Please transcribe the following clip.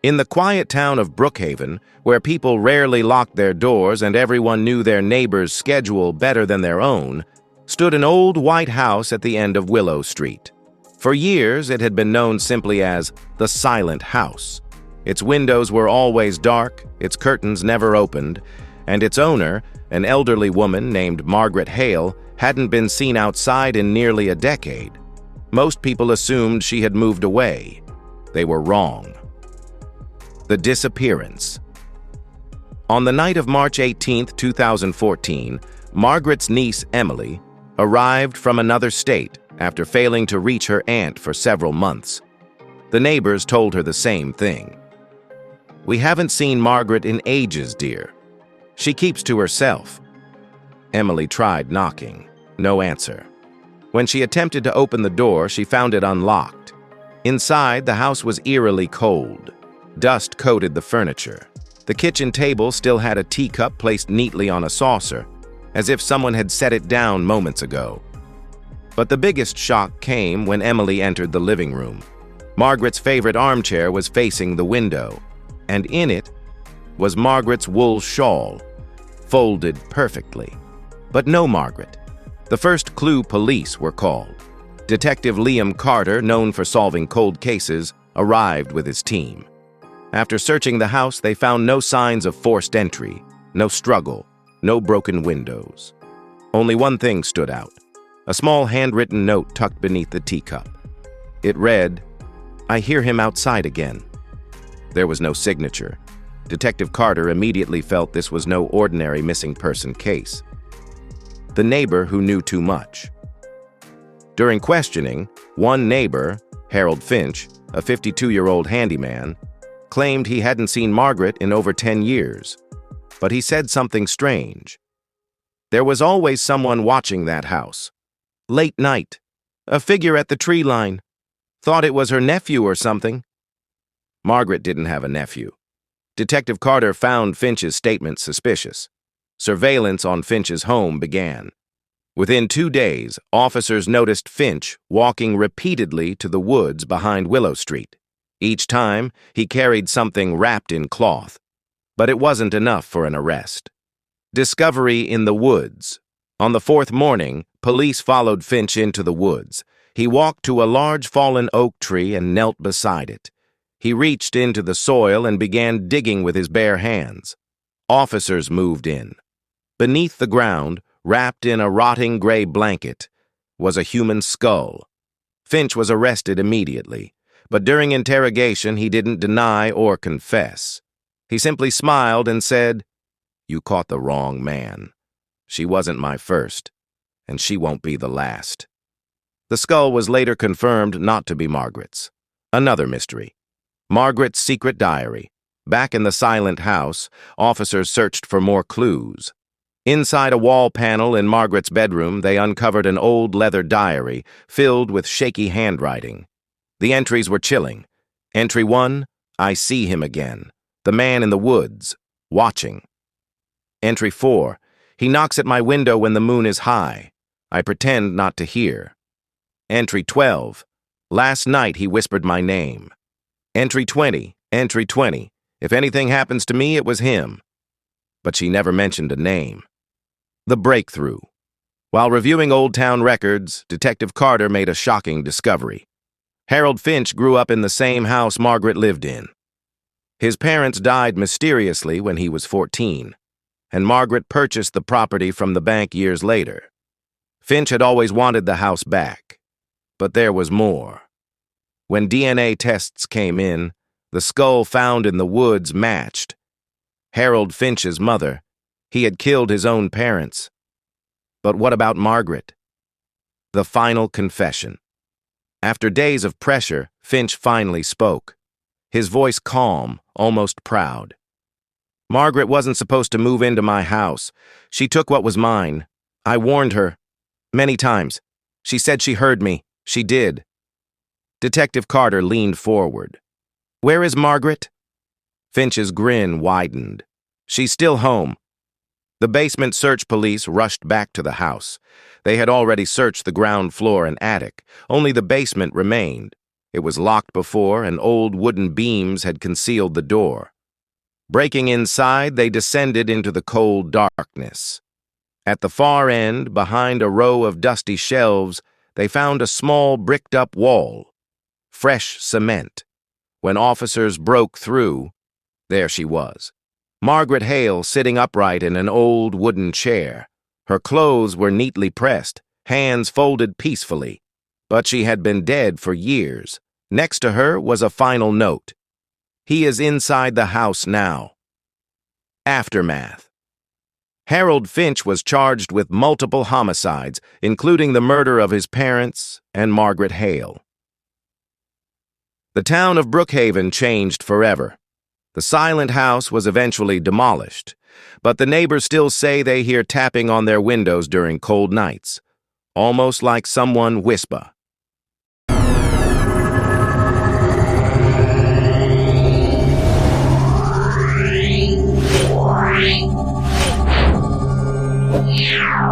In the quiet town of Brookhaven, where people rarely locked their doors and everyone knew their neighbor's schedule better than their own, stood an old white house at the end of Willow Street. For years, it had been known simply as the Silent House. Its windows were always dark, its curtains never opened, and its owner, an elderly woman named Margaret Hale, hadn't been seen outside in nearly a decade. Most people assumed she had moved away. They were wrong. The disappearance. On the night of March 18, 2014, Margaret's niece, Emily, arrived from another state after failing to reach her aunt for several months. The neighbors told her the same thing. "We haven't seen Margaret in ages, dear. She keeps to herself." Emily tried knocking. No answer. When she attempted to open the door, she found it unlocked. Inside, the house was eerily cold. Dust coated the furniture. The kitchen table still had a teacup placed neatly on a saucer, as if someone had set it down moments ago. But the biggest shock came when Emily entered the living room. Margaret's favorite armchair was facing the window, and in it was Margaret's wool shawl, folded perfectly. But no Margaret. The first clue police were called. Detective Liam Carter, known for solving cold cases, arrived with his team. After searching the house, they found no signs of forced entry, no struggle, no broken windows. Only one thing stood out: a small handwritten note tucked beneath the teacup. It read, "I hear him outside again." There was no signature. Detective Carter immediately felt this was no ordinary missing person case. The neighbor who knew too much. During questioning, one neighbor, Harold Finch, a 52-year-old handyman, claimed he hadn't seen Margaret in over 10 years. But he said something strange. There was always someone watching that house. Late night. A figure at the tree line. Thought it was her nephew or something. Margaret didn't have a nephew. Detective Carter found Finch's statement suspicious. Surveillance on Finch's home began. Within 2 days, officers noticed Finch walking repeatedly to the woods behind Willow Street. Each time, he carried something wrapped in cloth. But it wasn't enough for an arrest. Discovery in the woods. On the 4th morning, police followed Finch into the woods. He walked to a large fallen oak tree and knelt beside it. He reached into the soil and began digging with his bare hands. Officers moved in. Beneath the ground, wrapped in a rotting gray blanket, was a human skull. Finch was arrested immediately, but during interrogation he didn't deny or confess. He simply smiled and said, "You caught the wrong man. She wasn't my first, and she won't be the last." The skull was later confirmed not to be Margaret's. Another mystery. Margaret's secret diary. Back in the Silent House, officers searched for more clues. Inside a wall panel in Margaret's bedroom, they uncovered an old leather diary filled with shaky handwriting. The entries were chilling. Entry 1, "I see him again. The man in the woods, watching." Entry 4, "He knocks at my window when the moon is high. I pretend not to hear." Entry 12, "Last night he whispered my name." Entry 20, "If anything happens to me, it was him." But she never mentioned a name. The breakthrough. While reviewing Old Town records, Detective Carter made a shocking discovery. Harold Finch grew up in the same house Margaret lived in. His parents died mysteriously when he was 14, and Margaret purchased the property from the bank years later. Finch had always wanted the house back, but there was more. When DNA tests came in, the skull found in the woods matched. Harold Finch's mother. He had killed his own parents. But what about Margaret? The final confession. After days of pressure, Finch finally spoke. His voice calm, almost proud. "Margaret wasn't supposed to move into my house. She took what was mine. I warned her. Many times. She said she heard me. She did." Detective Carter leaned forward. "Where is Margaret?" Finch's grin widened. "She's still home." The basement search police rushed back to the house. They had already searched the ground floor and attic. Only the basement remained. It was locked before, and old wooden beams had concealed the door. Breaking inside, they descended into the cold darkness. At the far end, behind a row of dusty shelves, they found a small bricked-up wall. Fresh cement. When officers broke through, there she was. Margaret Hale sitting upright in an old wooden chair. Her clothes were neatly pressed, hands folded peacefully. But she had been dead for years. Next to her was a final note. He is inside the house now. Aftermath. Harold Finch was charged with multiple homicides, including the murder of his parents and Margaret Hale. The town of Brookhaven changed forever. The silent house was eventually demolished, but the neighbors still say they hear tapping on their windows during cold nights, almost like someone whisper. Yeah.